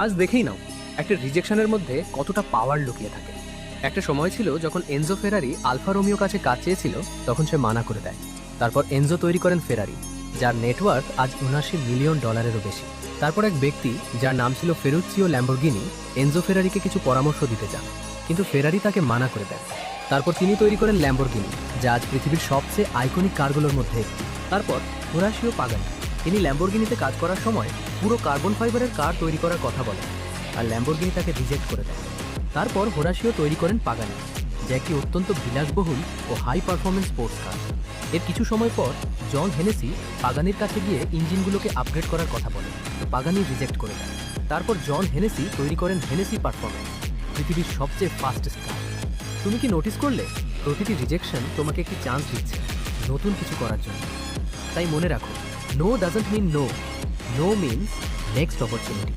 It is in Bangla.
আজ দেখেই নাও একটা রিজেকশনের মধ্যে কতটা পাওয়ার লুকিয়ে থাকে। একটা সময় ছিল যখন এনজো ফেরারি আলফা রোমিও কাছে কাজ চেয়েছিল, তখন সে মানা করে দেয়। তারপর এনজো তৈরি করেন ফেরারি, যার নেটওয়ার্থ আজ $79 মিলিয়ন বেশি। তারপর এক ব্যক্তি যার নাম ছিল ফেরুচিও ল্যাম্বরগিনি এনজো ফেরারিকে কিছু পরামর্শ দিতে চান, কিন্তু ফেরারি তাকে মানা করে দেন। তারপর তিনি তৈরি করেন ল্যাম্বরগিনি, যা আজ পৃথিবীর সবচেয়ে আইকনিক কারগুলোর মধ্যে একটি। তারপর হোরাশিও পাগানি, তিনি ল্যাম্বরগিনিতে কাজ করার সময় পুরো কার্বন ফাইবারের কার তৈরি করার কথা বলেন, আর ল্যাম্বরগিনি তাকে রিজেক্ট করে দেয়। তারপর হোরাশিও তৈরি করেন পাগানি, যা একটি অত্যন্ত বিলাসবহুল ও হাই পারফরমেন্স স্পোর্টস কার। এর কিছু সময় পর জন হেনেসি পাগানির কাছে গিয়ে ইঞ্জিনগুলোকে আপগ্রেড করার কথা বলেন, তো পাগানি রিজেক্ট করে দেয়। তারপর জন হেনেসি তৈরি করেন হেনেসি পারফরমেন্স, পৃথিবীর সবচেয়ে ফাস্টেস্ট কার। তুমি কি নোটিস করলে প্রতিটি রিজেকশন তোমাকে একটি চান্স দিচ্ছে নতুন কিছু করার জন্য? তাই মনে রাখো, no doesn't mean no, no means next opportunity.